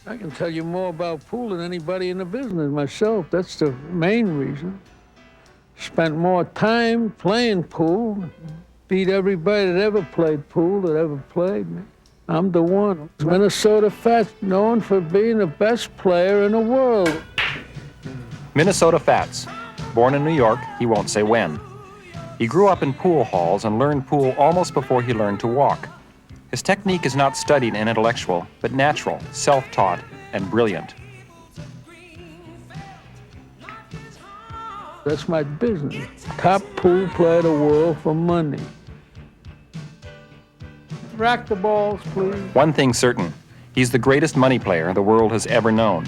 I can tell you more about pool than anybody in the business myself. That's the main reason. Spent more time playing pool, beat everybody that ever played pool that ever played me. I'm the one. Minnesota Fats, known for being the best player in the world. Minnesota Fats. Born in New York, he won't say when. He grew up in pool halls and learned pool almost before he learned to walk. His technique is not studied and intellectual, but natural, self-taught, and brilliant. That's my business. Top pool player of the world for money. Rack the balls, please. One thing certain, he's the greatest money player the world has ever known.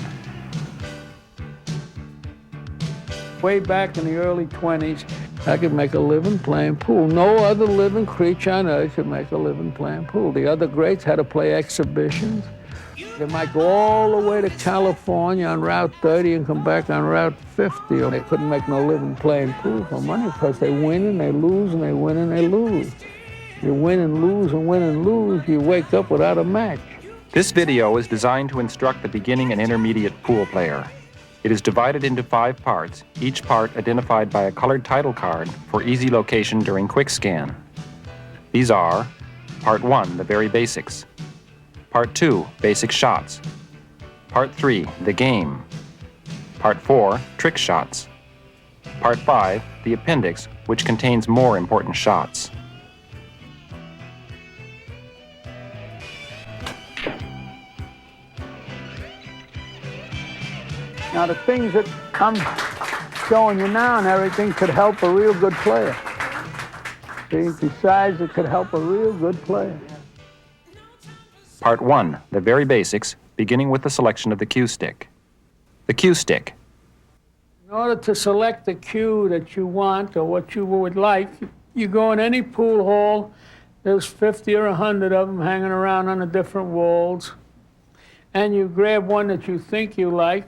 Way back in the early 20s, I could make a living playing pool. No other living creature on earth could make a living playing pool. The other greats had to play exhibitions. They might go all the way to California on Route 30 and come back on Route 50. Or they couldn't make no living playing pool for money because they win and they lose and they win and they lose. You win and lose and win and lose, you wake up without a match. This video is designed to instruct the beginning and intermediate pool player. It is divided into 5 parts, each part identified by a colored title card for easy location during quick scan. These are Part 1, the very basics. Part 2, basic shots. Part 3, the game. Part 4, trick shots. Part 5, the appendix, which contains more important shots. Now, the things that I'm showing you now and everything could help a real good player. See, besides, it could help a real good player. Part 1, the very basics, beginning with the selection of the cue stick. The cue stick. In order to select the cue that you want or what you would like, you go in any pool hall, there's 50 or 100 of them hanging around on the different walls, and you grab one that you think you like,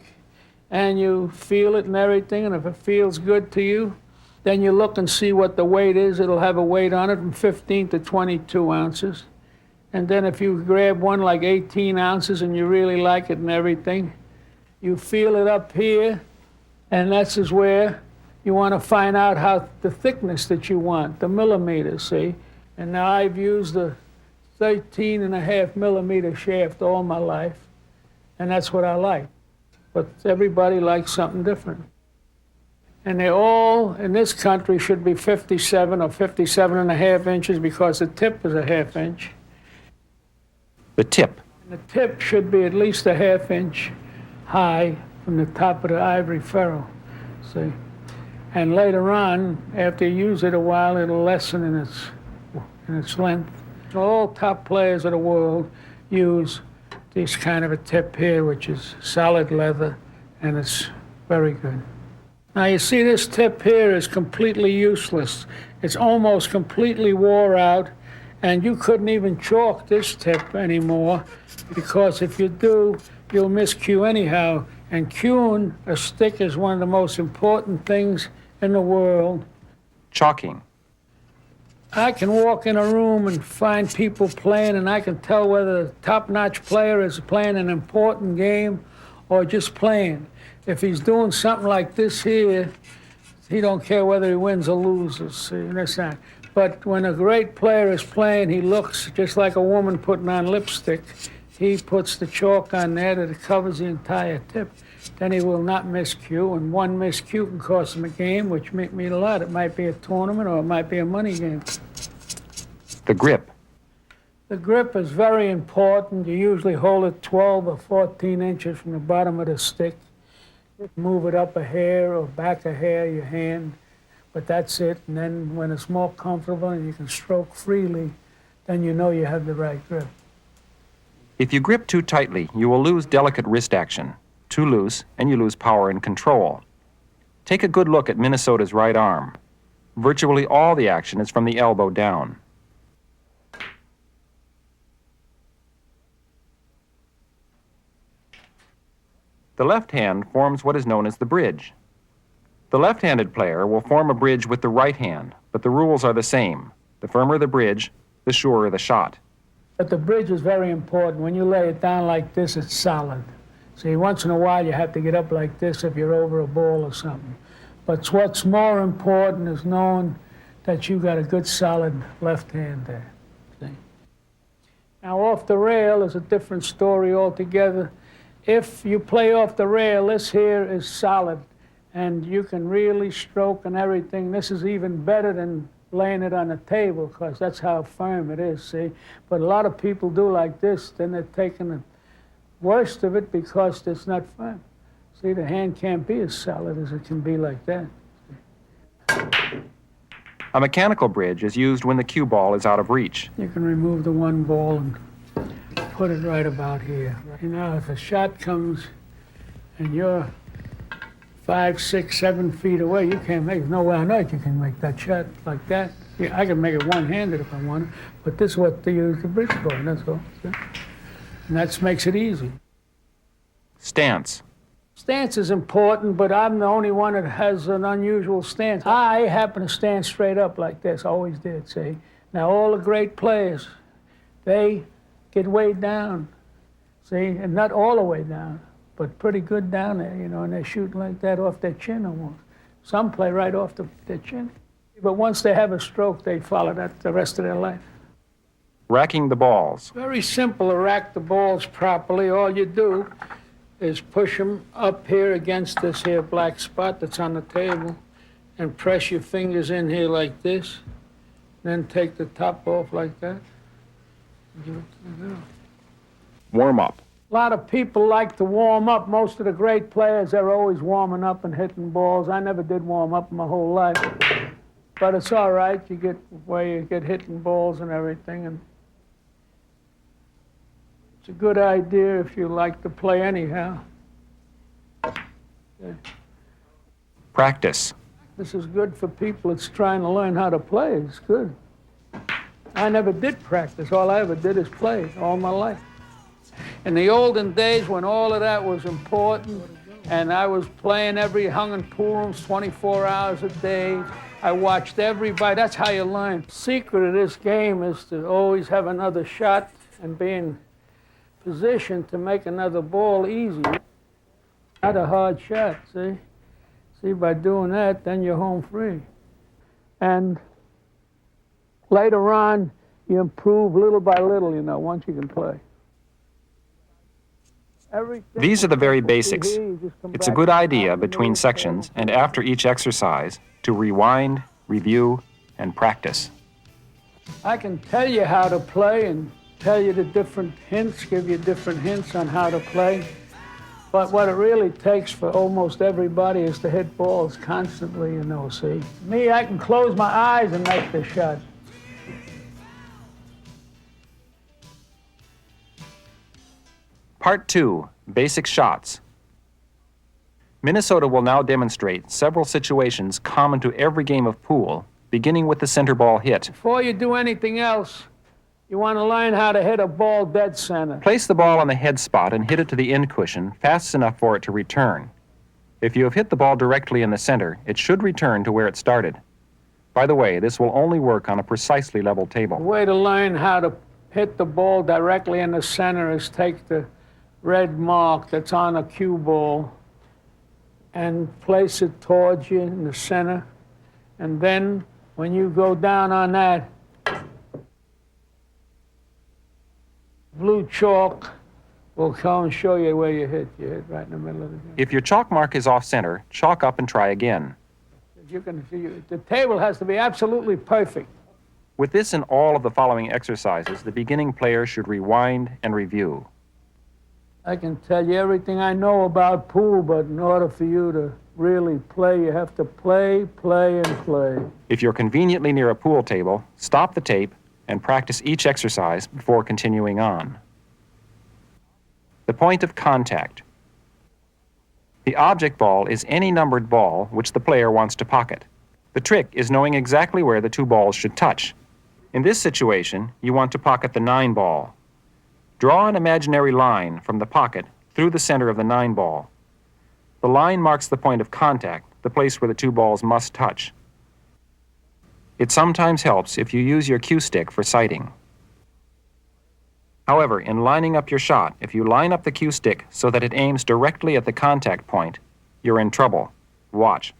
and you feel it and everything, and if it feels good to you, then you look and see what the weight is. It'll have a weight on it from 15 to 22 ounces. And then if you grab one like 18 ounces and you really like it and everything, you feel it up here, and that's is where you want to find out how the thickness that you want, the millimeters, see? And now I've used a 13.5 millimeter shaft all my life, and that's what I like. But everybody likes something different. And they all, in this country, should be 57 or 57.5 inches because the tip is a ½ inch. The tip. And the tip should be at least a ½ inch high from the top of the ivory ferrule, see? And later on, after you use it a while, it'll lessen in its length. All top players of the world use this kind of a tip here, which is solid leather, and it's very good. Now you see this tip here is completely useless. It's almost completely wore out, and you couldn't even chalk this tip anymore, because if you do, you'll miscue anyhow. And cueing a stick is one of the most important things in the world. Chalking. I can walk in a room and find people playing, and I can tell whether the top-notch player is playing an important game or just playing. If he's doing something like this here, he don't care whether he wins or loses, see, that's not. But when a great player is playing, he looks just like a woman putting on lipstick. He puts the chalk on there that it covers the entire tip. Then he will not miscue, and one miscue can cost him a game, which might mean a lot. It might be a tournament or it might be a money game. The grip. The grip is very important. You usually hold it 12 or 14 inches from the bottom of the stick. Move it up a hair or back a hair, your hand, but that's it. And then when it's more comfortable and you can stroke freely, then you know you have the right grip. If you grip too tightly, you will lose delicate wrist action. Too loose, and you lose power and control. Take a good look at Minnesota's right arm. Virtually all the action is from the elbow down. The left hand forms what is known as the bridge. The left-handed player will form a bridge with the right hand, but the rules are the same. The firmer the bridge, the surer the shot. But the bridge is very important. When you lay it down like this, it's solid. See, once in a while you have to get up like this if you're over a ball or something. But what's more important is knowing that you got a good solid left hand there. See? Now off the rail is a different story altogether. If you play off the rail, this here is solid and you can really stroke and everything. This is even better than laying it on the table because that's how firm it is, see? But a lot of people do like this, then they're taking the worst of it because it's not firm. See, the hand can't be as solid as it can be like that. A mechanical bridge is used when the cue ball is out of reach. You can remove the one ball and put it right about here. You know, if a shot comes and you're 5, 6, 7 feet away, you can't make, no way on earth you can make that shot like that. Yeah, I can make it one-handed if I want, but this is what they use the bridge for, and that's all. See? And that makes it easy. Stance. Stance is important, but I'm the only one that has an unusual stance. I happen to stand straight up like this, always did, see? Now, all the great players, they get way down, see? And not all the way down, but pretty good down there, you know, and they're shooting like that off their chin almost. Some play right off their chin. But once they have a stroke, they follow that the rest of their life. Racking the balls. Very simple to rack the balls properly. All you do is push them up here against this here black spot that's on the table and press your fingers in here like this. Then take the top off like that. Give it to the girl. Warm up. A lot of people like to warm up. Most of the great players, they're always warming up and hitting balls. I never did warm up my whole life. But it's all right. You get where you get hitting balls and everything. And it's a good idea if you like to play anyhow. Yeah. Practice. This is good for people that's trying to learn how to play. It's good. I never did practice. All I ever did is play all my life. In the olden days when all of that was important and I was playing hung in pool rooms 24 hours a day, I watched everybody. That's how you learn. The secret of this game is to always have another shot and be in position to make another ball easy. Not a hard shot, see? See, by doing that, then you're home free. And later on, you improve little by little, you know, once you can play. These are the very basics. It's a good idea between sections and after each exercise to rewind, review, and practice. I can tell you how to play and tell you the different hints, give you different hints on how to play. But what it really takes for almost everybody is to hit balls constantly, you know, see? Me, I can close my eyes and make the shot. Part 2, Basic Shots. Minnesota will now demonstrate several situations common to every game of pool, beginning with the center ball hit. Before you do anything else, you want to learn how to hit a ball dead center. Place the ball on the head spot and hit it to the end cushion fast enough for it to return. If you have hit the ball directly in the center, it should return to where it started. By the way, this will only work on a precisely level table. The way to learn how to hit the ball directly in the center is take the red mark that's on a cue ball and place it towards you in the center. And then when you go down on that, blue chalk will come and show you where you hit. You hit right in the middle of the game. If your chalk mark is off center, chalk up and try again. The table has to be absolutely perfect. With this and all of the following exercises, the beginning player should rewind and review. I can tell you everything I know about pool, but in order for you to really play, you have to play, play, and play. If you're conveniently near a pool table, stop the tape and practice each exercise before continuing on. The point of contact. The object ball is any numbered ball which the player wants to pocket. The trick is knowing exactly where the two balls should touch. In this situation, you want to pocket the 9 ball. Draw an imaginary line from the pocket through the center of the 9 ball. The line marks the point of contact, the place where the two balls must touch. It sometimes helps if you use your cue stick for sighting. However, in lining up your shot, if you line up the cue stick so that it aims directly at the contact point, you're in trouble. Watch.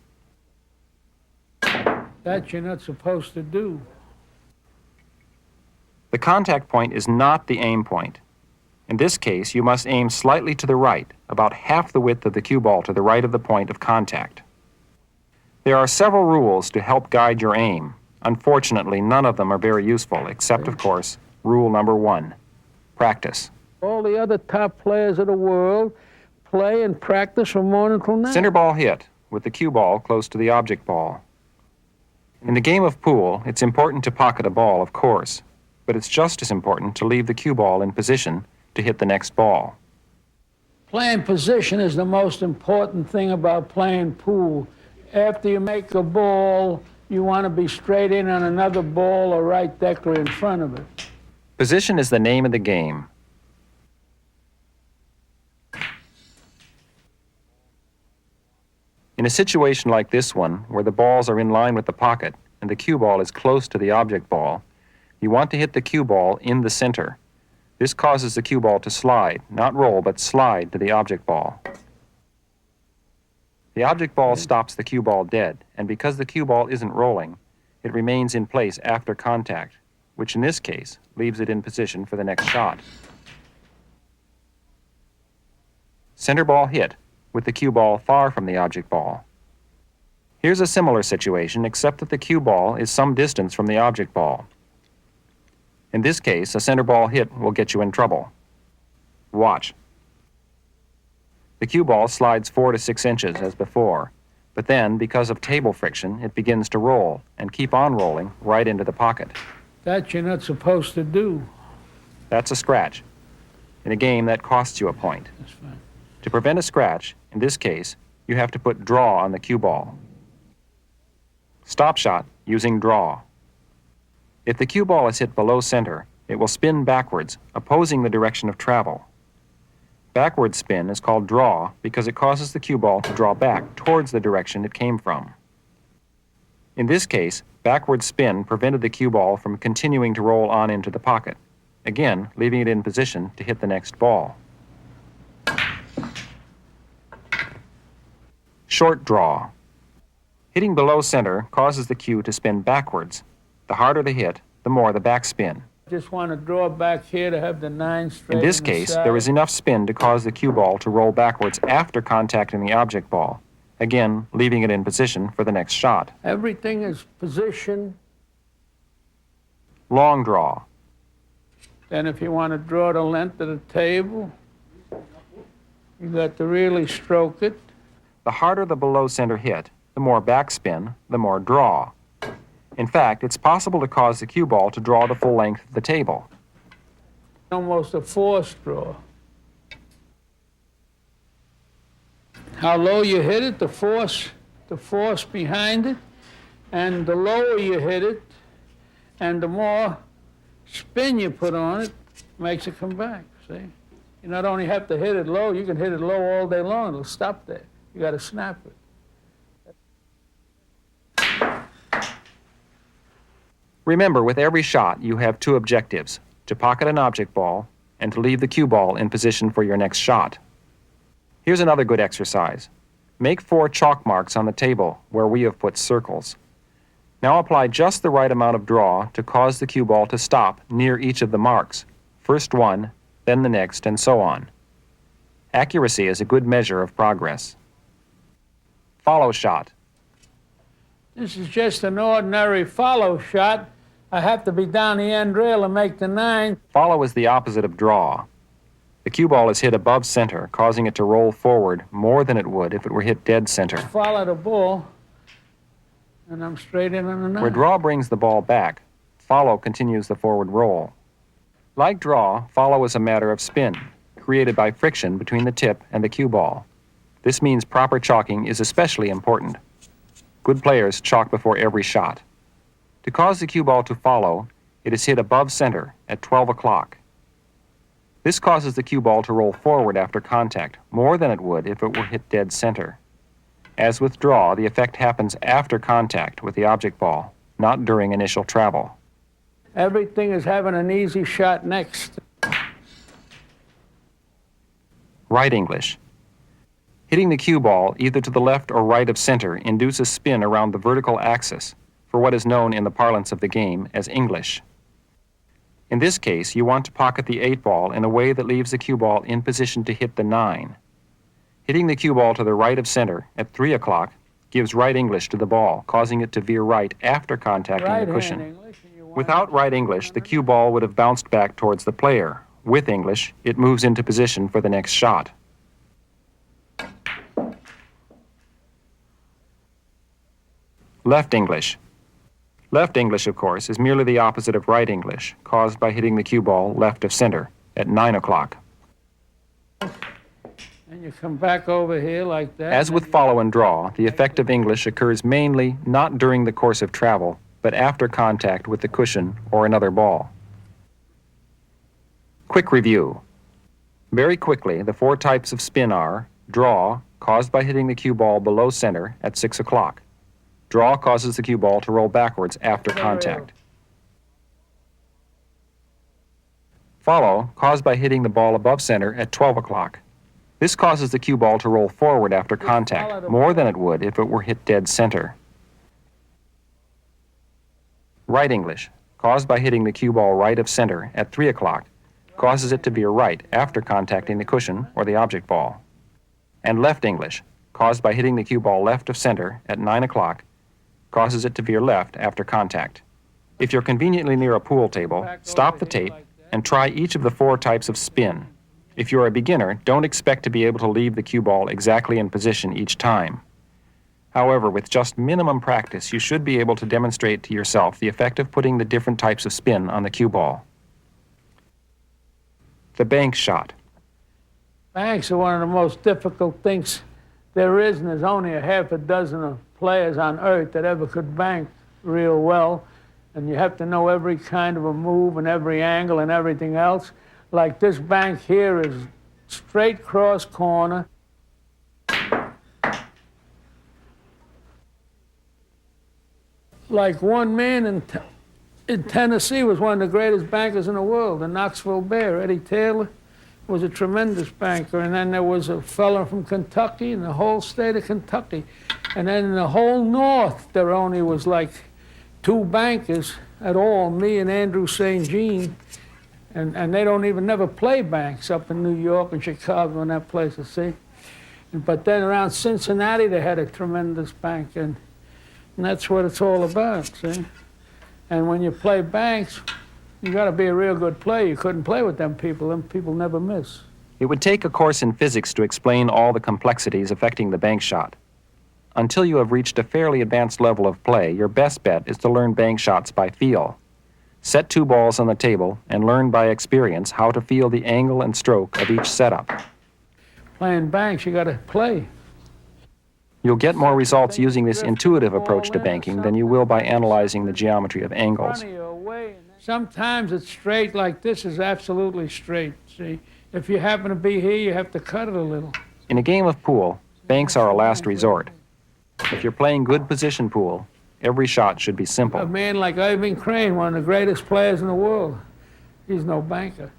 That you're not supposed to do. The contact point is not the aim point. In this case, you must aim slightly to the right, about half the width of the cue ball to the right of the point of contact. There are several rules to help guide your aim. Unfortunately, none of them are very useful, except, of course, rule number 1, practice. All the other top players of the world play and practice from morning till night. Center ball hit, with the cue ball close to the object ball. In the game of pool, it's important to pocket a ball, of course, but it's just as important to leave the cue ball in position to hit the next ball. Playing position is the most important thing about playing pool. After you make a ball, you want to be straight in on another ball or right decker in front of it. Position is the name of the game. In a situation like this one, where the balls are in line with the pocket and the cue ball is close to the object ball, you want to hit the cue ball in the center. This causes the cue ball to slide, not roll, but slide to the object ball. The object ball stops the cue ball dead, and because the cue ball isn't rolling, it remains in place after contact, which in this case leaves it in position for the next shot. Center ball hit, with the cue ball far from the object ball. Here's a similar situation, except that the cue ball is some distance from the object ball. In this case, a center ball hit will get you in trouble. Watch. The cue ball slides 4 to 6 inches as before, but then, because of table friction, it begins to roll and keep on rolling right into the pocket. That you're not supposed to do. That's a scratch. In a game, that costs you a point. That's fine. To prevent a scratch, in this case, you have to put draw on the cue ball. Stop shot using draw. If the cue ball is hit below center, it will spin backwards, opposing the direction of travel. Backward spin is called draw because it causes the cue ball to draw back towards the direction it came from. In this case, backward spin prevented the cue ball from continuing to roll on into the pocket, again leaving it in position to hit the next ball. Short draw. Hitting below center causes the cue to spin backwards. The harder the hit, the more the backspin. Just want to draw back here to have the 9 straight. In this case, there is enough spin to cause the cue ball to roll backwards after contacting the object ball, again leaving it in position for the next shot. Everything is position. Long draw. Then if you want to draw the length of the table, you got to really stroke it. The harder the below center hit, the more backspin, the more draw. In fact, it's possible to cause the cue ball to draw the full length of the table. Almost a forced draw. How low you hit it, the force behind it, and the lower you hit it, and the more spin you put on it, makes it come back, see? You not only have to hit it low, you can hit it low all day long, it'll stop there. You got to snap it. Remember, with every shot, you have 2 objectives: to pocket an object ball and to leave the cue ball in position for your next shot. Here's another good exercise. Make 4 chalk marks on the table where we have put circles. Now apply just the right amount of draw to cause the cue ball to stop near each of the marks. First one, then the next, and so on. Accuracy is a good measure of progress. Follow shot. This is just an ordinary follow shot. I have to be down the end rail and make the 9. Follow is the opposite of draw. The cue ball is hit above center, causing it to roll forward more than it would if it were hit dead center. Follow the ball, and I'm straight in on the 9. Where draw brings the ball back, follow continues the forward roll. Like draw, follow is a matter of spin, created by friction between the tip and the cue ball. This means proper chalking is especially important. Good players chalk before every shot. To cause the cue ball to follow, it is hit above center at 12 o'clock. This causes the cue ball to roll forward after contact, more than it would if it were hit dead center. As with draw, the effect happens after contact with the object ball, not during initial travel. Everything is having an easy shot next. Right English. Hitting the cue ball either to the left or right of center induces spin around the vertical axis for what is known in the parlance of the game as English. In this case, you want to pocket the 8 ball in a way that leaves the cue ball in position to hit the 9. Hitting the cue ball to the right of center at 3 o'clock gives right English to the ball, causing it to veer right after contacting the cushion. Without right English, the cue ball would have bounced back towards the player. With English, it moves into position for the next shot. Left English. Left English, of course, is merely the opposite of right English, caused by hitting the cue ball left of center at 9 o'clock. And you come back over here like that. As with follow and draw, the effect of English occurs mainly not during the course of travel, but after contact with the cushion or another ball. Quick review. Very quickly, the 4 types of spin are draw, caused by hitting the cue ball below center at 6 o'clock. Draw causes the cue ball to roll backwards after contact. Follow, caused by hitting the ball above center at 12 o'clock. This causes the cue ball to roll forward after contact, more than it would if it were hit dead center. Right English, caused by hitting the cue ball right of center at 3 o'clock, causes it to veer right after contacting the cushion or the object ball. And left English, caused by hitting the cue ball left of center at 9 o'clock, causes it to veer left after contact. If you're conveniently near a pool table, stop the tape and try each of the 4 types of spin. If you're a beginner, don't expect to be able to leave the cue ball exactly in position each time. However, with just minimum practice, you should be able to demonstrate to yourself the effect of putting the different types of spin on the cue ball. The bank shot. Banks are one of the most difficult things there is, and there's only a half a dozen of players on earth that ever could bank real well. And you have to know every kind of a move and every angle and everything else. Like this bank here is straight cross corner. Like one man in Tennessee was one of the greatest bankers in the world, the Knoxville Bear. Eddie Taylor was a tremendous banker. And then there was a fellow from Kentucky, in the whole state of Kentucky. And then in the whole North, there only was like 2 bankers at all, me and Andrew St. Jean. And they don't even never play banks up in New York and Chicago and that place, you see. But then around Cincinnati, they had a tremendous bank. And that's what it's all about, see? And when you play banks, you got to be a real good player. You couldn't play with them people. Them people never miss. It would take a course in physics to explain all the complexities affecting the bank shot. Until you have reached a fairly advanced level of play, your best bet is to learn bank shots by feel. Set 2 balls on the table and learn by experience how to feel the angle and stroke of each setup. Playing banks, you got to play. You'll get more results using this intuitive approach to banking than you will by analyzing the geometry of angles. Sometimes it's straight, like this is absolutely straight, see? If you happen to be here, you have to cut it a little. In a game of pool, banks are a last resort. If you're playing good position pool, every shot should be simple. A man like Irving Crane, one of the greatest players in the world, he's no banker.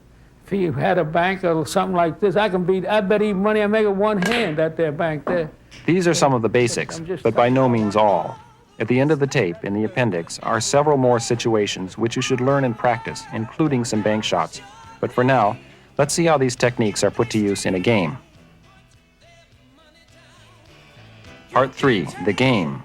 If he had a bank or something like this, I bet even money I make with one hand at their bank there. These are some of the basics, but by no means all. At the end of the tape, in the appendix, are several more situations which you should learn and practice, including some bank shots. But for now, let's see how these techniques are put to use in a game. Part 3, the game.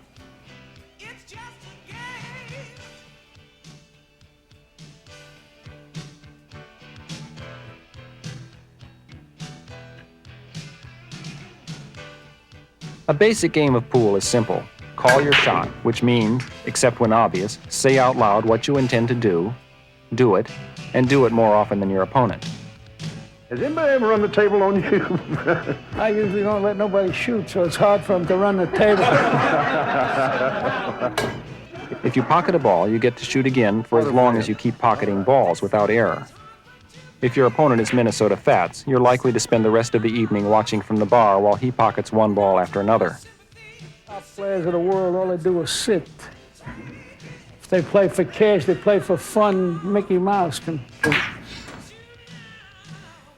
A basic game of pool is simple. Call your shot, which means, except when obvious, say out loud what you intend to do it, and do it more often than your opponent. Has anybody ever run the table on you? I usually don't let nobody shoot, so it's hard for them to run the table. If you pocket a ball, you get to shoot again for as long as you keep pocketing balls without error. If your opponent is Minnesota Fats, you're likely to spend the rest of the evening watching from the bar while he pockets one ball after another. Top players of the world, all they do is sit. If they play for cash, they play for fun. Mickey Mouse can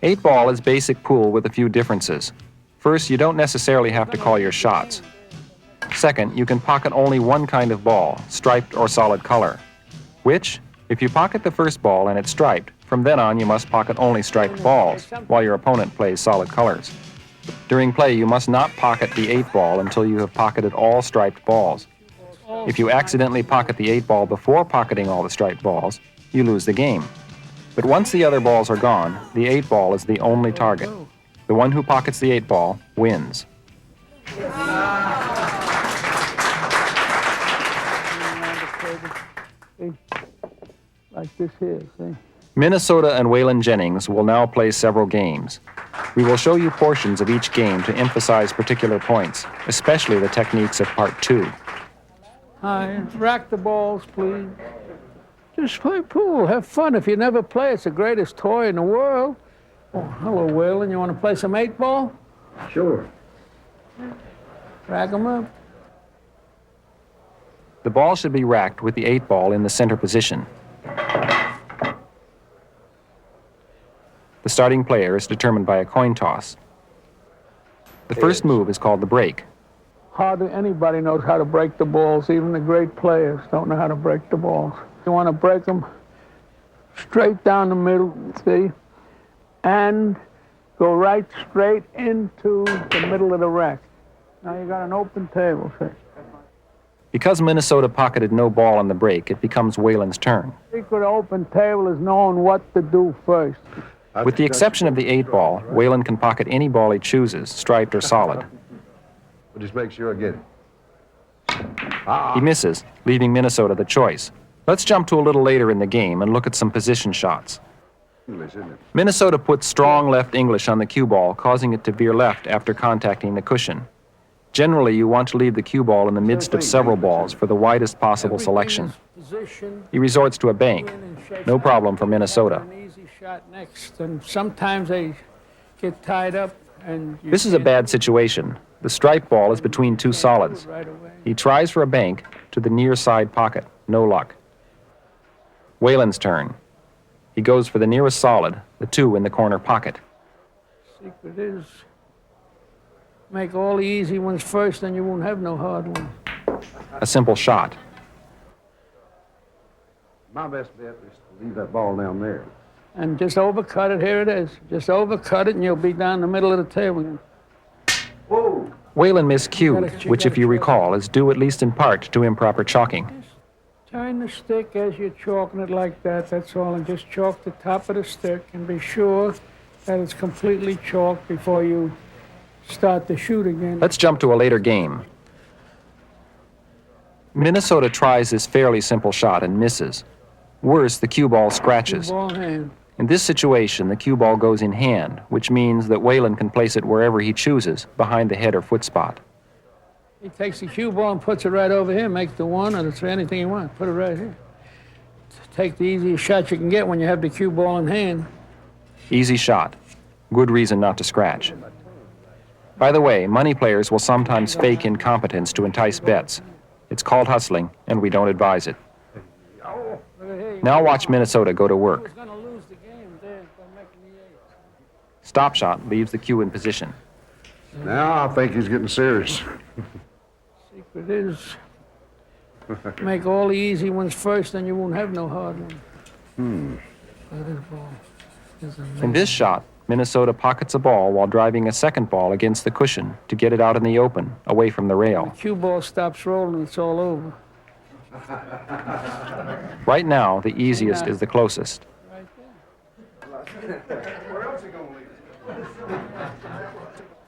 8-ball is basic pool with a few differences. First, you don't necessarily have to call your shots. Second, you can pocket only one kind of ball, striped or solid color. Which, if you pocket the first ball and it's striped, from then on you must pocket only striped balls, while your opponent plays solid colors. During play, you must not pocket the 8-ball until you have pocketed all striped balls. If you accidentally pocket the 8-ball before pocketing all the striped balls, you lose the game. But once the other balls are gone, the 8-ball is the only target. The one who pockets the 8-ball wins. Like this here, see? Minnesota and Waylon Jennings will now play several games. We will show you portions of each game to emphasize particular points, especially the techniques of Part 2. Hi, rack the balls, please. Just play pool. Have fun. If you never play, it's the greatest toy in the world. Oh, hello, Waylon. You want to play some 8-ball? Sure. Rack 'em up. The ball should be racked with the 8-ball in the center position. The starting player is determined by a coin toss. The first move is called the break. Hardly anybody knows how to break the balls. Even the great players don't know how to break the balls. You want to break them straight down the middle, see? And go right straight into the middle of the rack. Now you got an open table, see? Because Minnesota pocketed no ball on the break, it becomes Waylon's turn. The secret of open table is knowing what to do first. With the exception of the 8-ball, Waylon can pocket any ball he chooses, striped or solid. But just make sure I get it. He misses, leaving Minnesota the choice. Let's jump to a little later in the game and look at some position shots. English, isn't it? Minnesota puts strong left English on the cue ball, causing it to veer left after contacting the cushion. Generally, you want to leave the cue ball in the midst of several balls for the widest possible selection. He resorts to a bank. No problem for Minnesota. An easy shot next, and sometimes they get tied up. And This is a bad situation. The striped ball is between two solids. right away. He tries for a bank to the near side pocket. No luck. Waylon's turn. He goes for the nearest solid, the 2 in the corner pocket. Secret is make all the easy ones first, then you won't have no hard ones. A simple shot. My best bet is to leave that ball down there. And just overcut it. Here it is. Just overcut it, and you'll be down the middle of the table. Whoa! Waylon miscued, which, if you recall, is due at least in part to improper chalking. Turn the stick as you're chalking it like that, that's all, and just chalk the top of the stick and be sure that it's completely chalked before you start to shoot again. Let's jump to a later game. Minnesota tries this fairly simple shot and misses. Worse, the cue ball scratches. Ball hand. In this situation, the cue ball goes in hand, which means that Waylon can place it wherever he chooses, behind the head or foot spot. He takes the cue ball and puts it right over here, makes the 1 or the 3, anything you want. Put it right here. Take the easiest shot you can get when you have the cue ball in hand. Easy shot. Good reason not to scratch. By the way, money players will sometimes fake incompetence to entice bets. It's called hustling, and we don't advise it. Now watch Minnesota go to work. Who's going to lose the game there by making the 8? Stop shot leaves the cue in position. Now I think he's getting serious. Secret is make all the easy ones first, then you won't have no hard ones. In this shot, Minnesota pockets a ball while driving a second ball against the cushion to get it out in the open, away from the rail. Cue ball stops rolling, it's all over. Right now, the easiest is the closest. Right there.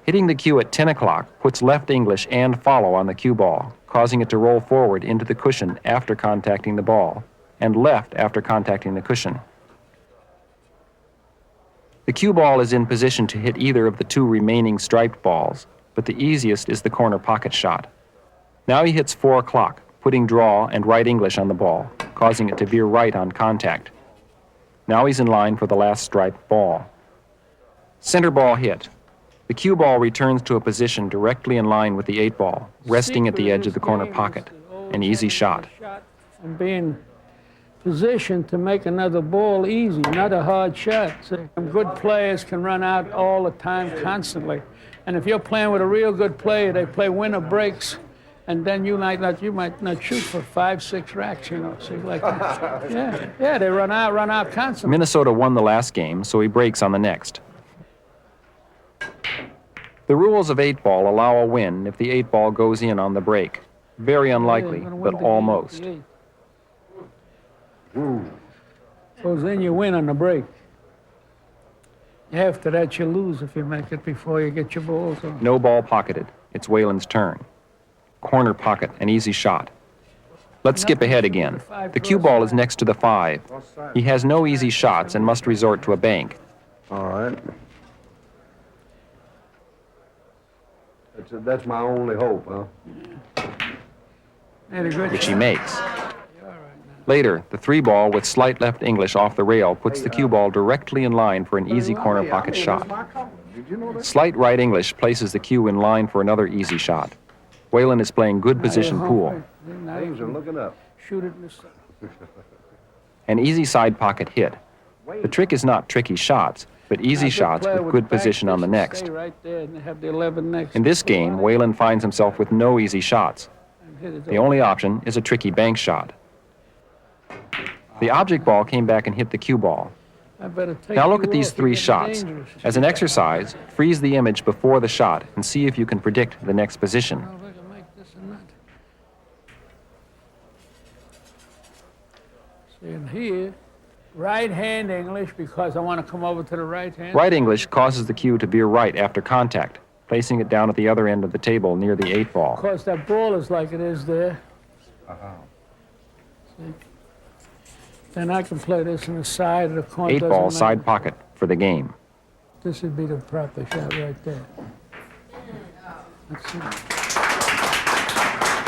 Hitting the cue at 10 o'clock puts left English and follow on the cue ball, causing it to roll forward into the cushion after contacting the ball, and left after contacting the cushion. The cue ball is in position to hit either of the 2 remaining striped balls, but the easiest is the corner pocket shot. Now he hits 4 o'clock, putting draw and right English on the ball, causing it to veer right on contact. Now he's in line for the last striped ball. Center ball hit. The cue ball returns to a position directly in line with the 8-ball, resting at the edge of the corner pocket. An easy shot. And being position to make another ball easy, not a hard shot. See, good players can run out all the time, constantly. And if you're playing with a real good player, they play winner breaks, and then you might not shoot for 5, 6 racks, you know. See, like that. Yeah, they run out constantly. Minnesota won the last game, so he breaks on the next. The rules of 8-ball allow a win if the 8-ball goes in on the break. Very unlikely, but almost. Goes in, you win on the break. After that, you lose if you make it before you get your balls on. No ball pocketed. It's Whalen's turn. Corner pocket, an easy shot. Let's skip ahead again. The cue ball is next to the 5. He has no easy shots and must resort to a bank. All right. That's my only hope, huh? Which he makes. Later, the 3-ball with slight left English off the rail puts the cue ball directly in line for an easy corner pocket shot. Slight right English places the cue in line for another easy shot. Whalen is playing good position pool. Things are looking up. Shoot it in the side. An easy side pocket hit. The trick is not tricky shots, but easy shots with good position on the next. Stay right there and have the 11 next. In this game, Whalen finds himself with no easy shots. The only option is a tricky bank shot. The object ball came back and hit the cue ball. Now look at these 3 shots. As an exercise, freeze the image before the shot and see if you can predict the next position. See, in here, right hand English, because I want to come over to the right hand. Right English causes the cue to veer right after contact, placing it down at the other end of the table near the 8-ball. Of course, that ball is like it is there. See? Then I can play this in the side of the corner. 8-ball side pocket for the game. This would be the proper shot right there. Let's see.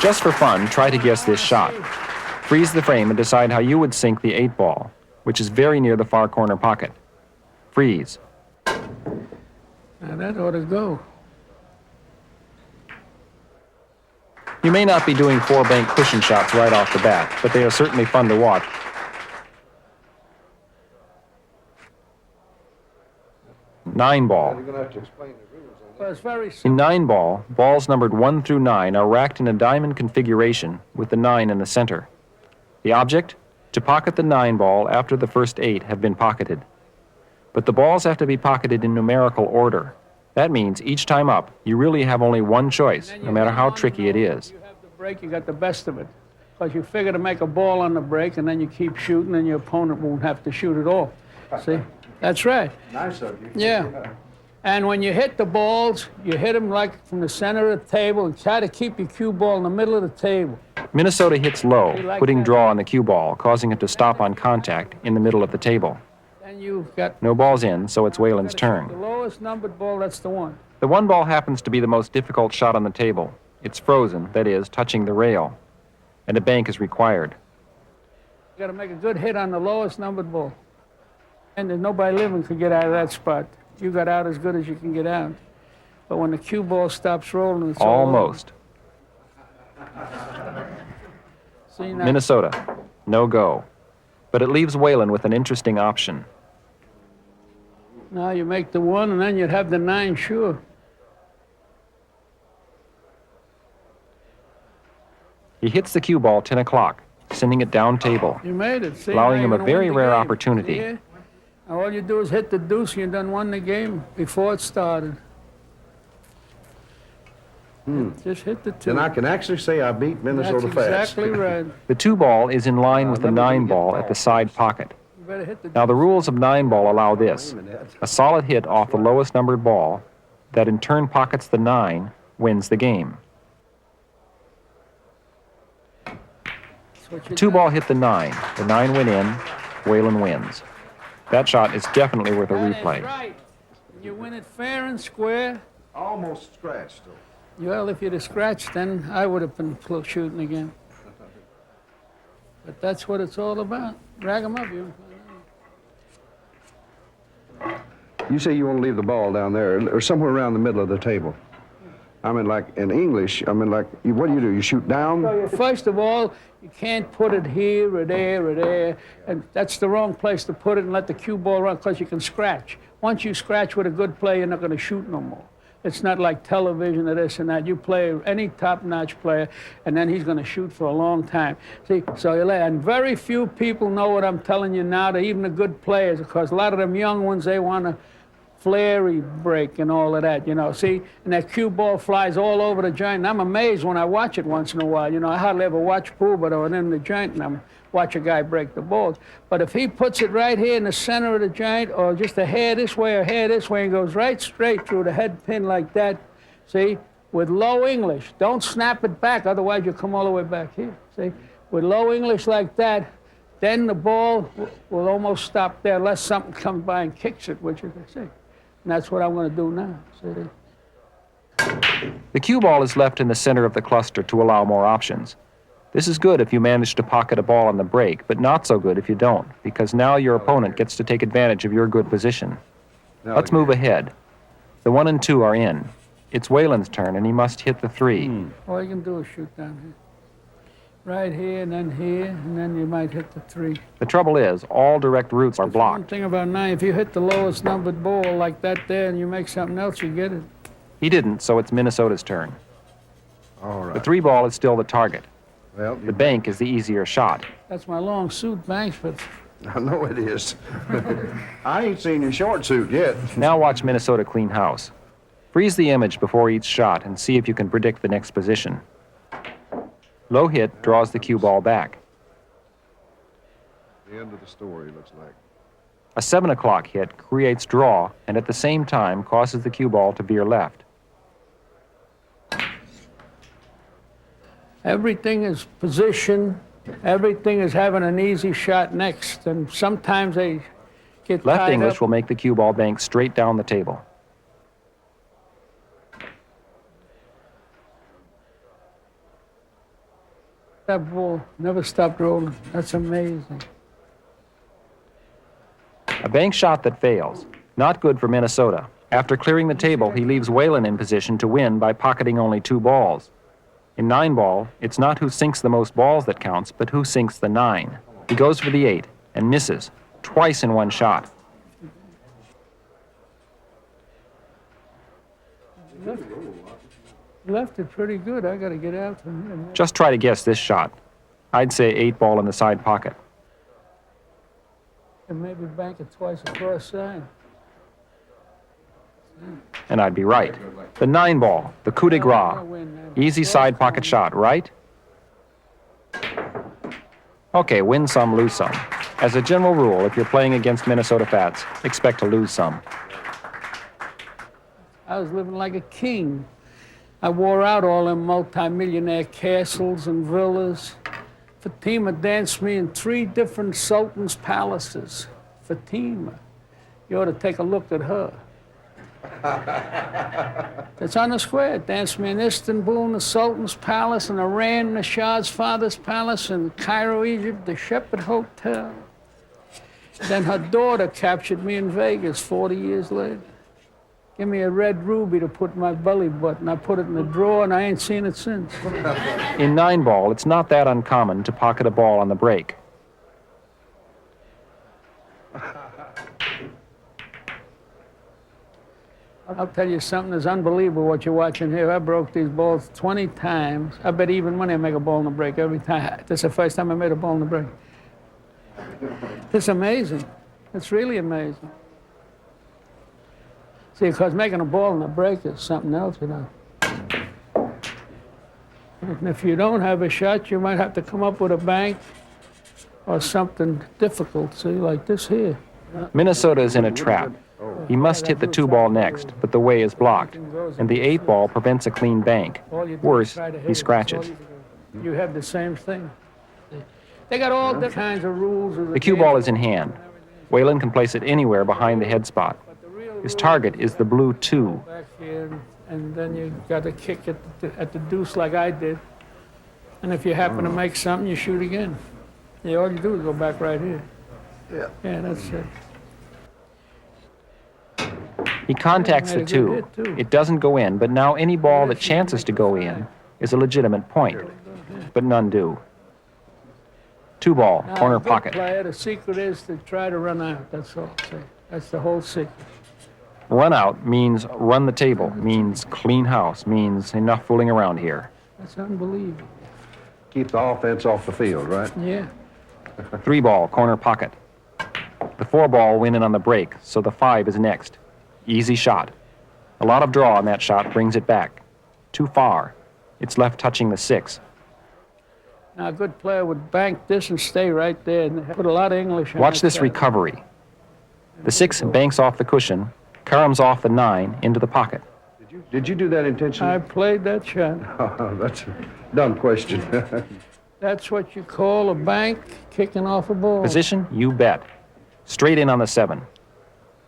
Just for fun, try to guess this shot. Freeze the frame and decide how you would sink the 8-ball, which is very near the far corner pocket. Freeze. Now that ought to go. You may not be doing 4-bank cushion shots right off the bat, but they are certainly fun to watch. Nine-ball. You're going to have to explain the rules on Well, it's very In simple. 9-ball, balls numbered 1 through 9 are racked in a diamond configuration with the 9 in the center. The object? To pocket the 9-ball after the first 8 have been pocketed. But the balls have to be pocketed in numerical order. That means each time up, you really have only one choice, no matter how tricky it is. You have the break, you got the best of it. Because you figure to make a ball on the break, and then you keep shooting, and your opponent won't have to shoot it off. See? That's right. Nice of you. Yeah. And when you hit the balls, you hit them like from the center of the table, and try to keep your cue ball in the middle of the table. Minnesota hits low, putting draw on the cue ball, causing it to stop on contact in the middle of the table. Then you've got No balls in, so it's Whalen's the turn. lowest numbered ball, that's the one. The 1-ball happens to be the most difficult shot on the table. It's frozen, that is, touching the rail, and a bank is required. You got to make a good hit on the lowest numbered ball. And there's nobody living could get out of that spot. You got out as good as you can get out. But when the cue ball stops rolling, it's all over. Almost. See now, Minnesota, no go. But it leaves Whalen with an interesting option. now you make the 1, and then you'd have the 9, sure. He hits the cue ball 10 o'clock, sending it down table. You made it. See, Allowing now him you're a gonna very win the rare game. opportunity. See? Now all you do is hit the deuce, and you done won the game before it started. Just hit the 2. Then I can actually say I beat Minnesota That's fast. exactly right. The 2-ball is in line with the Let me get 9-ball the at the ball. side pocket. You better hit the Now the rules of 9-ball allow this. A solid hit off the lowest numbered ball that in turn pockets the 9 wins the game. That's what you 2-ball hit the 9. The 9 went in. Whalen wins. That shot is definitely worth a That is replay. right. You win it fair and square. Almost scratched, though. Well, if you'd have scratched, then I would have been shooting again. But that's what it's all about. Drag 'em up, you. You say you want to leave the ball down there, or somewhere around the middle of the table. I mean, like in English, I mean, like, what do? You shoot down? First of all, you can't put it here or there or there, and that's the wrong place to put it and let the cue ball run because you can scratch. Once you scratch with a good player, you're not going to shoot no more. It's not like television or this and that. You play any top-notch player, and then he's going to shoot for a long time. See, so and very few people know what I'm telling you now, even the good players, because a lot of them young ones, they want to flary break and all of that, you know. See, and that cue ball flies all over the joint. And I'm amazed when I watch it once in a while. You know, I hardly ever watch pool, but I went in the joint and I watch a guy break the balls. But if he puts it right here in the center of the joint, or just a hair this way or hair this way, and goes right straight through the head pin like that, see, with low English, don't snap it back, otherwise you'll come all the way back here, see. With low English like that, then the ball will almost stop there unless something comes by and kicks it, which is, see. And that's what I'm going to do now. See? The cue ball is left in the center of the cluster to allow more options. This is good if you manage to pocket a ball on the break, but not so good if you don't, because now your opponent gets to take advantage of your good position. Let's move ahead. The 1 and 2 are in. It's Waylon's turn, and he must hit the 3. All you can do is shoot down here. Right here, and then you might hit the 3. The trouble is, all direct routes are One blocked. thing about 9, if you hit the lowest numbered ball like that there and you make something else, you get it. He didn't, so it's Minnesota's turn. All right. The 3 ball is still the target. Well, The bank is the easier shot. That's my long suit, Banks, but I know it is. I ain't seen your short suit yet. Now watch Minnesota clean house. Freeze the image before each shot and see if you can predict the next position. Low hit draws the cue ball back. The end of the story, looks like. A 7 o'clock hit creates draw and at the same time causes the cue ball to veer left. everything is position, everything is having an easy shot next, and sometimes they get Left tied English up. will make the cue ball bank straight down the table. That ball never stopped rolling. That's amazing. A bank shot that fails. Not good for Minnesota. After clearing the table, he leaves Whalen in position to win by pocketing only 2 balls. In 9-ball, it's not who sinks the most balls that counts, but who sinks the 9. He goes for the 8 and misses, twice in one shot. Left it pretty good. I got to get out from here. Just try to guess this shot. I'd say 8 ball in the side pocket. And maybe bank it twice across side. And I'd be right. The 9-ball, the coup de grace. Easy side pocket shot, right? Okay, win some, lose some. As a general rule, if you're playing against Minnesota Fats, expect to lose some. I was living like a king. I wore out all them multi-millionaire castles and villas. Fatima danced me in 3 different sultans' palaces. Fatima. You ought to take a look at her. It's on the square. Danced me in Istanbul, in the Sultan's Palace, in Iran, in the Shah's father's palace, in Cairo, Egypt, the Shepherd Hotel. Then her daughter captured me in Vegas 40 years later. Give me a red ruby to put in my belly button. I put it in the drawer, and I ain't seen it since. In 9-ball, it's not that uncommon to pocket a ball on the break. I'll tell you something, it's unbelievable what you're watching here. I broke these balls 20 times. I bet even money I make a ball in the break every time. This is the first time I made a ball in the break. It's amazing. It's really amazing. See, because making a ball in the break is something else, you know. And if you don't have a shot, you might have to come up with a bank or something difficult, see, like this here. Minnesota is in a trap. He must hit the 2-ball next, but the way is blocked, and the 8-ball prevents a clean bank. Worse, he scratches. You have the same thing. They got all different kinds of rules. The cue ball is in hand. Whalen can place it anywhere behind the head spot. His target is the blue 2. Back here, and then you got to kick at the deuce like I did. And if you happen to make something, you shoot again. Yeah, all you do is go back right here. Yeah, that's it. He He contacts the Made a good 2. hit, too. It doesn't go in, but now any ball that chances to go in is a legitimate point. But none do. 2 ball, Now, corner a good pocket. player, the secret is to try to run out. That's all. See, that's the whole secret. Run out means run the table, means clean house, means enough fooling around here. That's unbelievable. Keep the offense off the field, right? Yeah. 3 ball, corner pocket. The 4 ball went in on the break, so the 5 is next. Easy shot. A lot of draw on that shot brings it back. Too far. It's left touching the 6. Now, a good player would bank this and stay right there and put a lot of English on Watch that this side. recovery. The 6 banks off the cushion, caroms off the 9 into the pocket. Did you do that intentionally? I played that shot. That's a dumb question. That's what you call a bank kicking off a ball. Position, you bet. Straight in on the 7.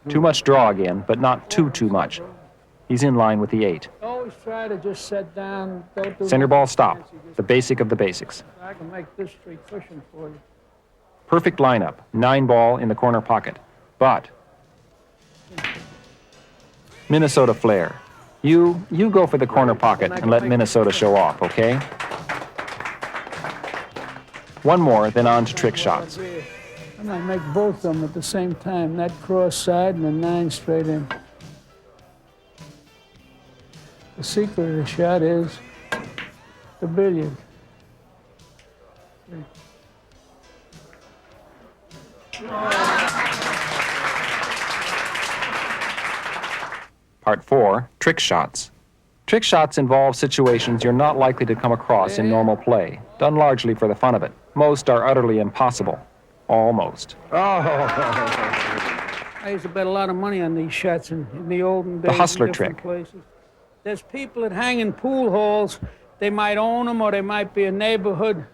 Too much draw again, but not too much. He's in line with the 8. Always try to just set down. Don't do Center nothing ball stop, fancy, just- the basic of the basics. I can make this 3 cushion for you. Perfect lineup, 9 ball in the corner pocket. But Minnesota flair. You go for the corner pocket and let Minnesota show off, okay? 1 more, then on to trick shots. I might make both of them at the same time. That cross side and the 9 straight in. The secret of the shot is the billiard. Part 4, trick shots. Trick shots involve situations you're not likely to come across in normal play, done largely for the fun of it. Most are utterly impossible. Almost. I used to bet a lot of money on these shots in the olden days. The hustler in different trick. Places. There's people that hang in pool halls. They might own them, or they might be a neighborhood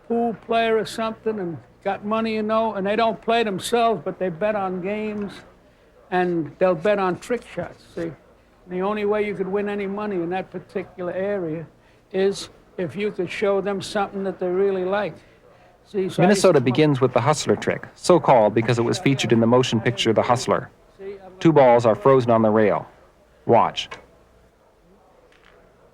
pool player or something, and got money, and they don't play themselves, but they bet on games, and they'll bet on trick shots. See, the only way you could win any money in that particular area is if you could show them something that they really like. See, so Minnesota begins with the hustler trick, so called because it was featured in the motion picture The Hustler. 2 balls are frozen on the rail. Watch.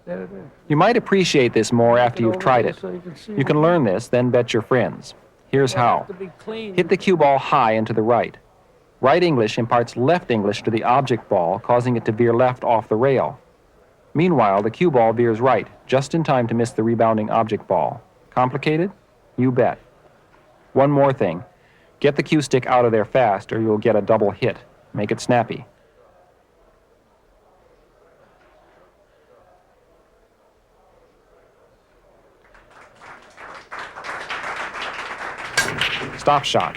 There it is. You might appreciate this more after you've tried it. So you can see You can learn this, then bet your friends. Here's how. to be clean. Hit the cue ball high and to the right. Right English imparts left English to the object ball, causing it to veer left off the rail. Meanwhile, the cue ball veers right, just in time to miss the rebounding object ball. Complicated? You bet. 1 more thing. Get the cue stick out of there fast, or you'll get a double hit. Make it snappy. Stop shot.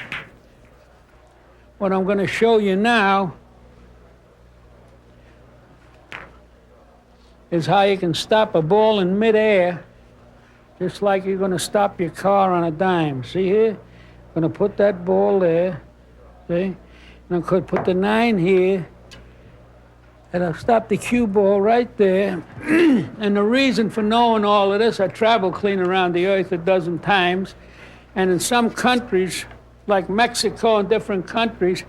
What I'm going to show you now is how you can stop a ball in midair, just like you're going to stop your car on a dime. See here? I'm going to put that ball there, see? And I could put the 9 here, and I'll stop the cue ball right there. And the reason for knowing all of this, I traveled clean around the earth a dozen times, and in some countries, like Mexico and different countries,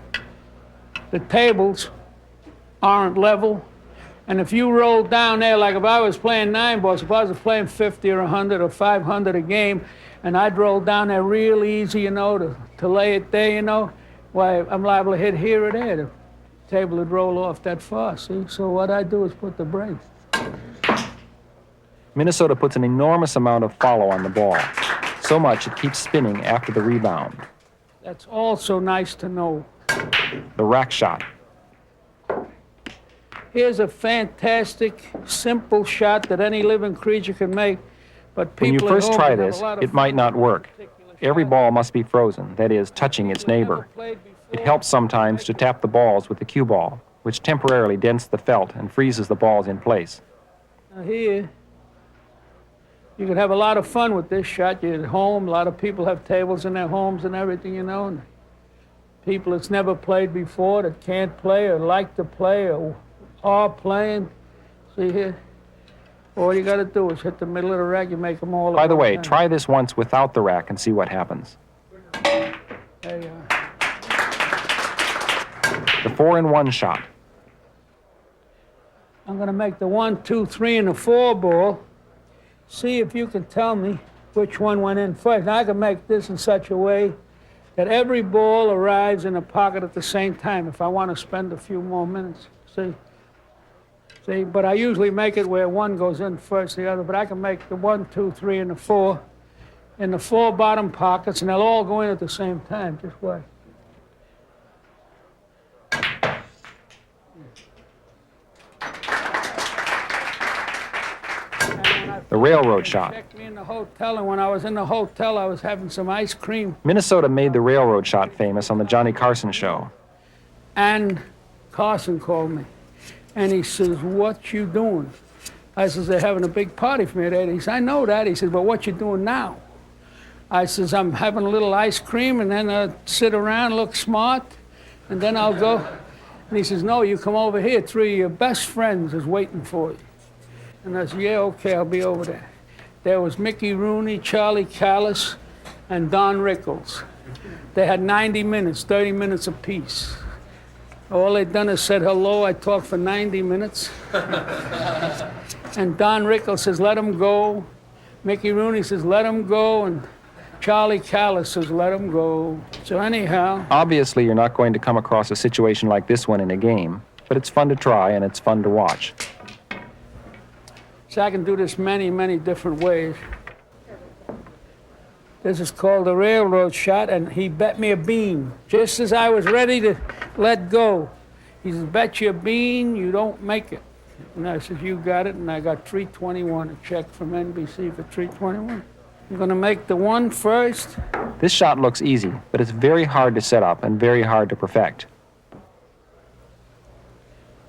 the tables aren't level. And if you roll down there, like if I was playing 9 balls, if I was playing 50 or 100 or 500 a game, and I'd roll down there real easy, to lay it there, why, I'm liable to hit here or there. The table would roll off that far, see? So what I do is put the brakes. Minnesota puts an enormous amount of follow on the ball. So much it keeps spinning after the rebound. That's also nice to know. The rack shot. Here's a fantastic, simple shot that any living creature can make, but When people you at first home try can have this, a lot of it might fun not with work. this particular Every shot. ball must be frozen, that is, touching its People that never neighbor. played It before, helps sometimes to tap the balls with the cue ball, which temporarily dents the felt and freezes the balls in place. Now here, you could have a lot of fun with this shot. You're at home, a lot of people have tables in their homes and everything, and people that's never played before, that can't play or like to play or are playing. See here? All you got to do is hit the middle of the rack, you make them all at By the one way, time. try this once without the rack and see what happens. There you are. The 4-in-1 shot. I'm going to make the 1, 2, 3, and the 4 ball. See if you can tell me which one went in first. Now, I can make this in such a way that every ball arrives in the pocket at the same time if I want to spend a few more minutes. See, but I usually make it where one goes in first, the other, but I can make the 1, 2, 3, and the 4 in the 4 bottom pockets, and they'll all go in at the same time. Just watch. The railroad shot. Checked me in the hotel, and when I was in the hotel, I was having some ice cream. Minnesota made the railroad shot famous on the Johnny Carson show. And Carson called me, and he says, "What you doing?" I says, "They're having a big party for me today." He says, "I know that." He says, "But what you doing now?" I says, "I'm having a little ice cream, and then I'll sit around, look smart, and then I'll go." And he says, "No, you come over here. 3 of your best friends is waiting for you." And I said, "Yeah, okay, I'll be over there." There was Mickey Rooney, Charlie Callis, and Don Rickles. They had 90 minutes, 30 minutes apiece. All they'd done is said hello. I talked for 90 minutes. And Don Rickles says, "Let him go." Mickey Rooney says, "Let him go." And Charlie Callis says, "Let him go." So anyhow. Obviously, you're not going to come across a situation like this one in a game, but it's fun to try and it's fun to watch. So I can do this many, many different ways. This is called the railroad shot, and he bet me a bean. Just as I was ready to let go, he says, "Bet you a bean, you don't make it." And I said, "You got it," and I got 321, a check from NBC for 321. I'm gonna make the 1 first. This shot looks easy, but it's very hard to set up and very hard to perfect.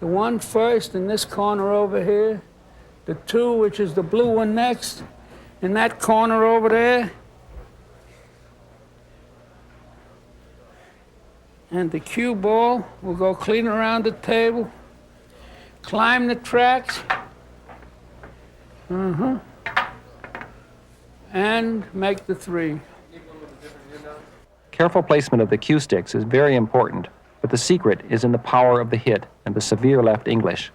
The 1 first in this corner over here. The 2, which is the blue one next, in that corner over there. And the cue ball will go clean around the table, climb the tracks, and make the 3. Careful placement of the cue sticks is very important, but the secret is in the power of the hit and the severe left English.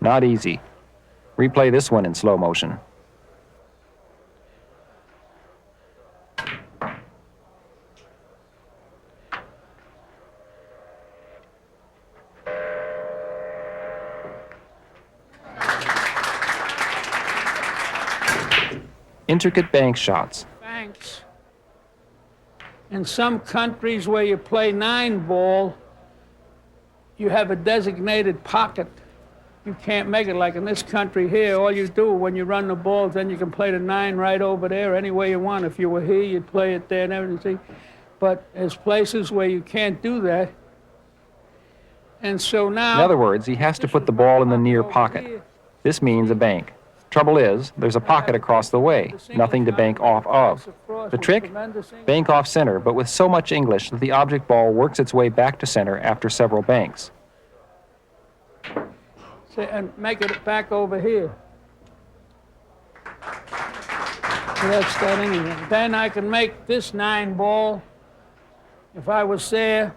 Not easy. Replay this one in slow motion. Intricate bank shots. Banks. In some countries where you play 9 ball, you have a designated pocket. You can't make it like in this country here. All you do when you run the balls, then you can play the 9 right over there any way you want. If you were here, you'd play it there and everything. But there's places where you can't do that. And so now... In other words, he has to put the ball in the near pocket. This means a bank. Trouble is, there's a pocket across the way, nothing to bank off of. The trick? Bank off center, but with so much English that the object ball works its way back to center after several banks. And make it back over here. So that's that anyway. Then I can make this 9 ball if I was there,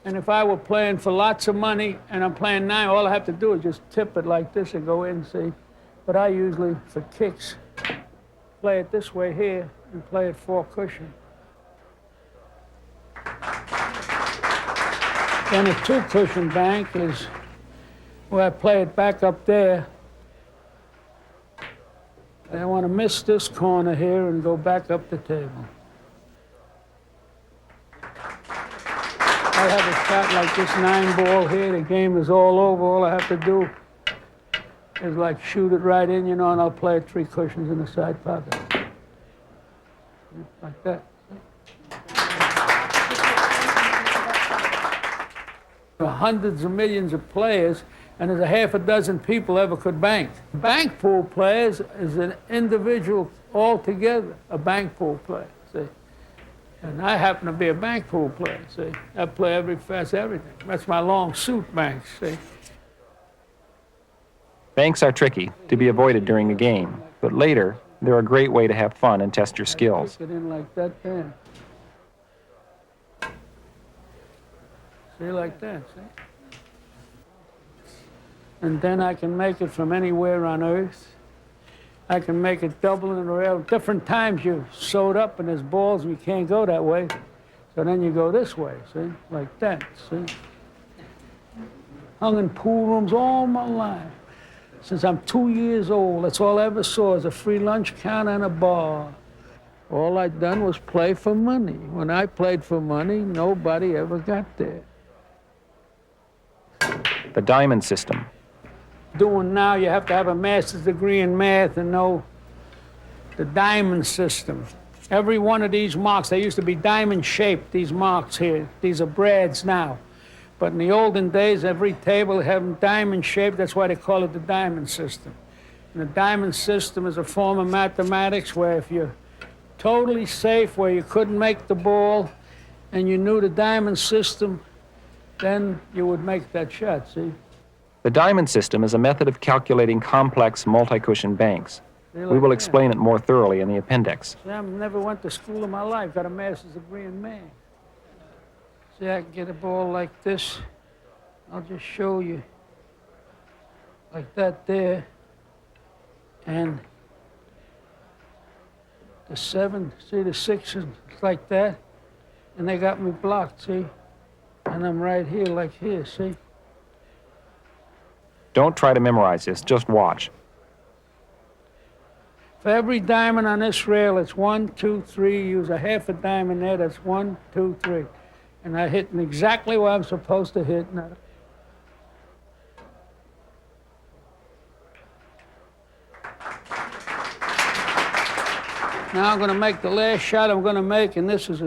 and if I were playing for lots of money and I'm playing 9, all I have to do is just tip it like this and go in, see? But I usually, for kicks, play it this way here and play it 4 cushion. Then a 2 cushion bank is where I play it back up there. And I want to miss this corner here and go back up the table. I have a shot like this 9 ball here. The game is all over. All I have to do is like shoot it right in, you know, and I'll play it 3 cushions in the side pocket. Like that. There are hundreds of millions of players, and there's a half a dozen people ever could bank. Bank pool players is an individual altogether, a bank pool player, see? And I happen to be a bank pool player, see? I play everything. That's my long suit bank, see? Banks are tricky, to be avoided during a game, but later, they're a great way to have fun and test your skills. Get in like that there. See, like that, see? and then I can make it from anywhere on Earth. I can make it double in a rail. Different times you're sewed up and there's balls and you can't go that way. So then you go this way, see? Like that, see? Hung in pool rooms all my life. Since I'm 2 years old, that's all I ever saw is a free lunch counter and a bar. All I'd done was play for money. When I played for money, nobody ever got there. The diamond system. Doing now, you have to have a master's degree in math and know the diamond system. Every one of these marks, they used to be diamond-shaped, these marks here. These are brads now. But in the olden days, every table had them diamond-shaped. That's why they call it the diamond system. And the diamond system is a form of mathematics where if you're totally safe, where you couldn't make the ball, and you knew the diamond system, then you would make that shot, see? The diamond system is a method of calculating complex multi-cushion banks. We will explain it more thoroughly in the appendix. See, I never went to school in my life, got a master's degree in math. See, I can get a ball like this. I'll just show you. Like that there. And the 7, see the 6 is like that. And they got me blocked, see? And I'm right here, like here, see? Don't try to memorize this, just watch. For every diamond on this rail, it's 1, 2, 3. Use a half a diamond there, that's 1, 2, 3. And I hit exactly where I'm supposed to hit. Now I'm going to make the last shot I'm going to make, and this is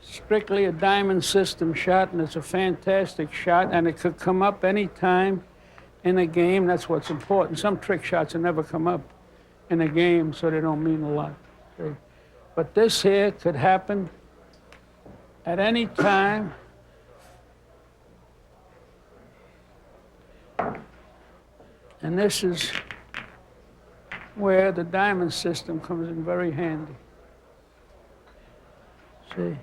strictly a diamond system shot, and it's a fantastic shot, and it could come up any time in a game. That's what's important. Some trick shots will never come up in a game, so they don't mean a lot. Okay? But this here could happen at any time. And this is where the diamond system comes in very handy. See?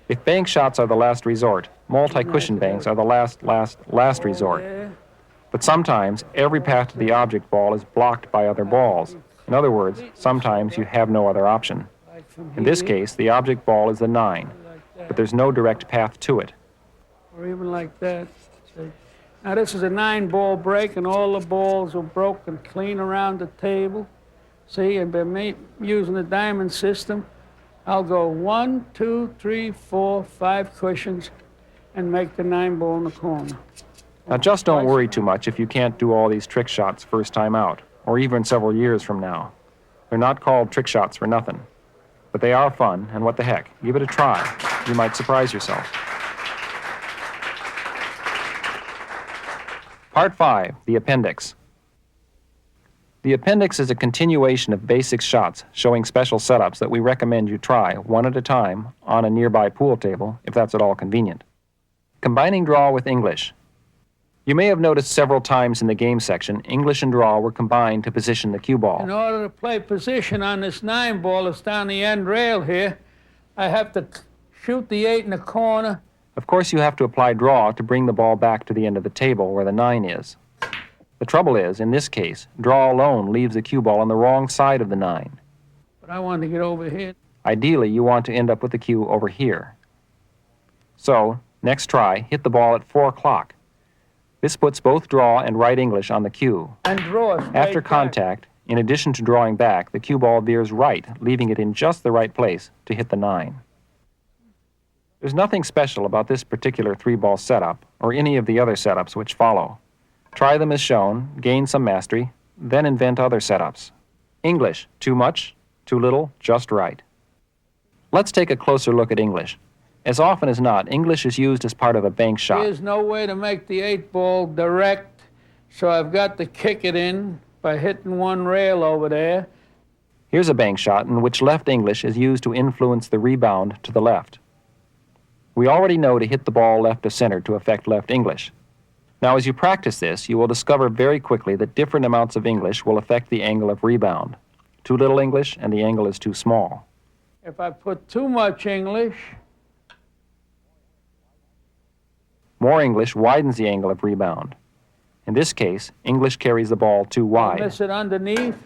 If bank shots are the last resort, multi-cushion banks are the last resort. But sometimes, every path to the object ball is blocked by other balls. In other words, sometimes you have no other option. In this case, the object ball is the 9, but there's no direct path to it. Or even like that. See? Now this is a 9-ball break, and all the balls are broken clean around the table. See, and by me using the diamond system, I'll go 1, 2, 3, 4, 5 cushions and make the 9-ball in the corner. Now just don't worry too much if you can't do all these trick shots first time out, or even several years from now. They're not called trick shots for nothing. But they are fun, and what the heck, give it a try. You might surprise yourself. Part 5, the appendix. The appendix is a continuation of basic shots showing special setups that we recommend you try, one at a time, on a nearby pool table, if that's at all convenient. Combining draw with English. You may have noticed several times in the game section, English and draw were combined to position the cue ball. In order to play position on this 9-ball that's down the end rail here, I have to shoot the 8 in the corner. Of course, you have to apply draw to bring the ball back to the end of the table where the 9 is. The trouble is, in this case, draw alone leaves the cue ball on the wrong side of the 9. But I want to get over here. Ideally, you want to end up with the cue over here. So, next try, hit the ball at 4 o'clock. This puts both draw and right English on the cue. And draw straight After back. contact, in addition to drawing back, the cue ball veers right, leaving it in just the right place to hit the 9. There's nothing special about this particular 3-ball setup, or any of the other setups which follow. Try them as shown, gain some mastery, then invent other setups. English, too much, too little, just right. Let's take a closer look at English. As often as not, English is used as part of a bank shot. There's no way to make the 8-ball direct, so I've got to kick it in by hitting one rail over there. Here's a bank shot in which left English is used to influence the rebound to the left. We already know to hit the ball left of center to affect left English. Now, as you practice this, you will discover very quickly that different amounts of English will affect the angle of rebound. Too little English, and the angle is too small. If I put too much English, More English widens the angle of rebound. In this case, English carries the ball too wide. Miss it underneath,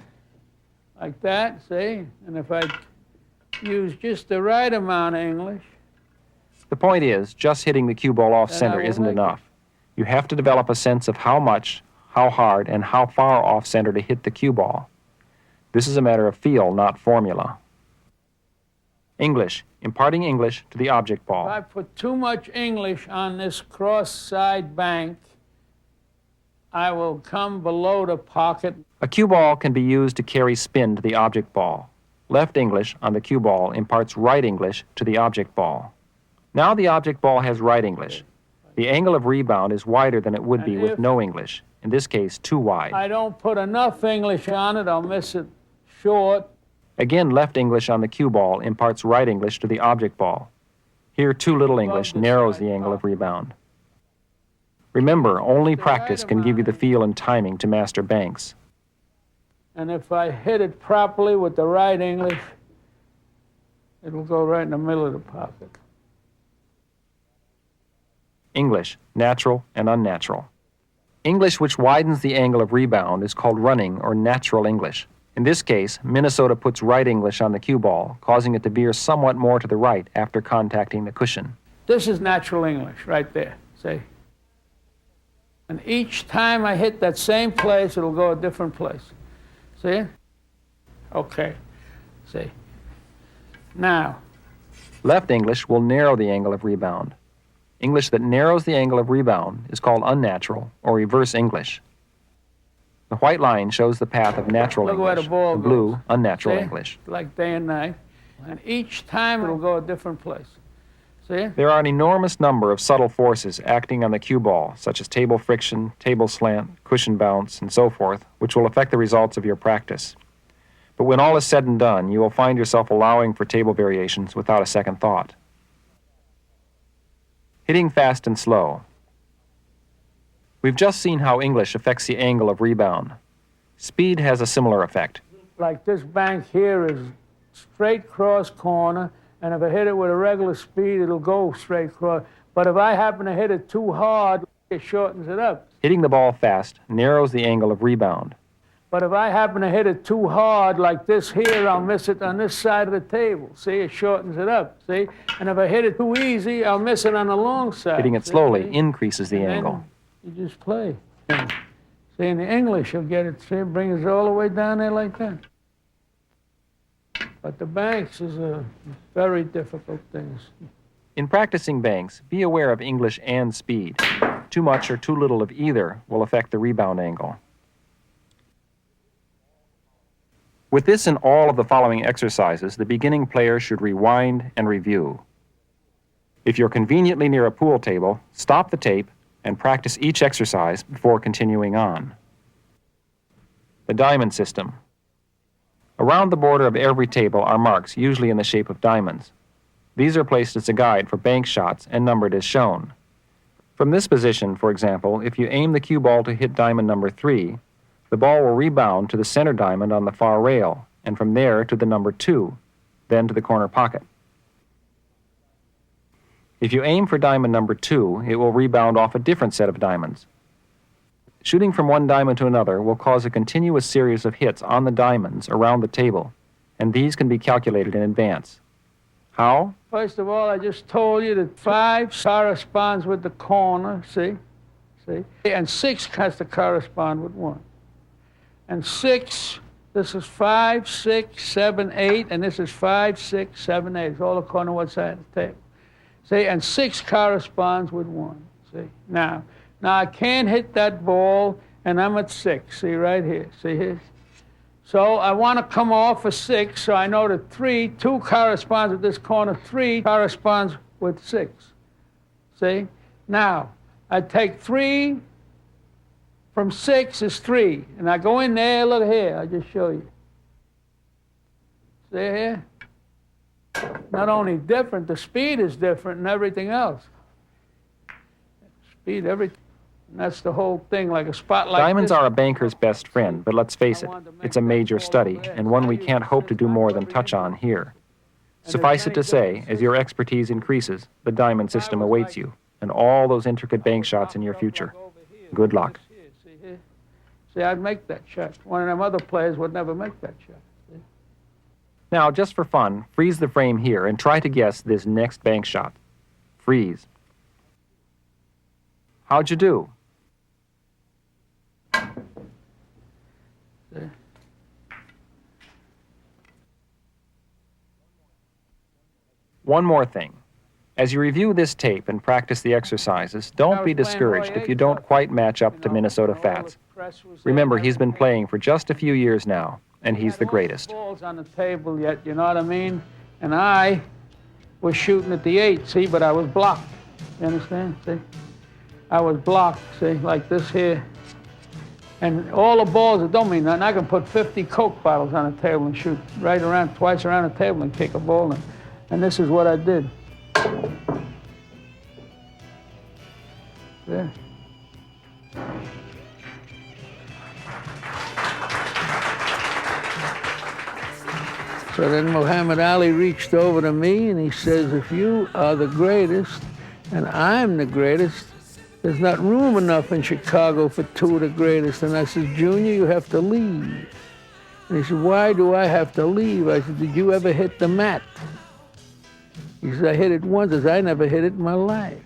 like that, see? And if I use just the right amount of English. The point is, just hitting the cue ball off Then I center will isn't make it. enough. You have to develop a sense of how much, how hard, and how far off center to hit the cue ball. This is a matter of feel, not formula. English, imparting English to the object If ball. I put too much English on this cross-side bank, I will come below the pocket. A cue ball can be used to carry spin to the object ball. Left English on the cue ball imparts right English to the object ball. Now the object ball has right English. The angle of rebound is wider than it would be And with if no English, in this case too wide. I don't put enough English on it, I'll miss it short. Again, left English on the cue ball imparts right English to the object ball. Here, too little English the narrows side the angle of pocket. rebound. Remember, only The practice right can give you the amount. feel and timing to master banks. And if I hit it properly with the right English, it'll go right in the middle of the pocket. English, natural and unnatural. English which widens the angle of rebound is called running or natural English. In this case, Minnesota puts right English on the cue ball, causing it to veer somewhat more to the right after contacting the cushion. This is natural English right there, see? And each time I hit that same place, it'll go a different place. See? Okay, see? Now, Left English will narrow the angle of rebound. English that narrows the angle of rebound is called unnatural or reverse English. The white line shows the path of natural Look where English, the ball the blue, goes. unnatural See? English. Like day and night. And each time it'll go a different place. See? There are an enormous number of subtle forces acting on the cue ball, such as table friction, table slant, cushion bounce, and so forth, which will affect the results of your practice. But when all is said and done, you will find yourself allowing for table variations without a second thought. Hitting fast and slow. We've just seen how English affects the angle of rebound. Speed has a similar effect. Like this bank here is straight cross corner, and if I hit it with a regular speed, it'll go straight cross. But if I happen to hit it too hard, it shortens it up. Hitting the ball fast narrows the angle of rebound. But if I happen to hit it too hard, like this here, I'll miss it on this side of the table. See, it shortens it up, see? And if I hit it too easy, I'll miss it on the long side. Hitting it see? slowly increases the And then angle. You just play. See, in the English, you'll get it, see, it brings it all the way down there like that. But the banks is a very difficult thing. In practicing banks, be aware of English and speed. Too much or too little of either will affect the rebound angle. With this and all of the following exercises, the beginning player should rewind and review. If you're conveniently near a pool table, stop the tape and practice each exercise before continuing on. The diamond system. Around the border of every table are marks, usually in the shape of diamonds. These are placed as a guide for bank shots and numbered as shown. From this position, for example, if you aim the cue ball to hit diamond number 3, the ball will rebound to the center diamond on the far rail, and from there to the number 2, then to the corner pocket. If you aim for diamond number 2, it will rebound off a different set of diamonds. Shooting from one diamond to another will cause a continuous series of hits on the diamonds around the table, and these can be calculated in advance. How? First of all, I just told you that 5 corresponds with the corner, see? See? And 6 has to correspond with 1. And 6, this is 5, 6, 7, 8, and this is 5, 6, 7, 8. It's all according to what side of the table. See, and 6 corresponds with 1. See? Now I can't hit that ball, and I'm at 6. See, right here. See here? So I want to come off a 6, so I know that 2 corresponds with this corner, 3 corresponds with 6. See? Now, I take 3 from 6 is 3, and I go in there, look here, I'll just show you. See here? Not only different, the speed is different and everything else. Speed, everything. And that's the whole thing, like a spot like Diamonds this. are a banker's best friend, but let's face it, it's a major study, and one we can't hope to do more than touch on here. Suffice it to say, as your expertise increases, the diamond system awaits you, and all those intricate bank shots in your future. Good luck. See here? See, I'd make that shot. One of them other players would never make that shot. See? Now, just for fun, freeze the frame here and try to guess this next bank shot. Freeze. How'd you do? See? One more thing. As you review this tape and practice the exercises, don't be discouraged if you don't quite match up to Minnesota Fats. Remember, he's been playing for just a few years now, and he's the greatest. Balls on the table yet, you know what I mean? And I was shooting at the 8, see, but I was blocked. You understand? See? I was blocked, see, like this here. And all the balls, it don't mean nothing. I can put 50 Coke bottles on the table and shoot right around, twice around the table and kick a ball in. And this is what I did. There. So then Muhammad Ali reached over to me and he says, if you are the greatest and I'm the greatest, there's not room enough in Chicago for two of the greatest. And I said, Junior, you have to leave. And he said, why do I have to leave? I said, did you ever hit the mat? He said, I hit it once. I said, I never hit it in my life.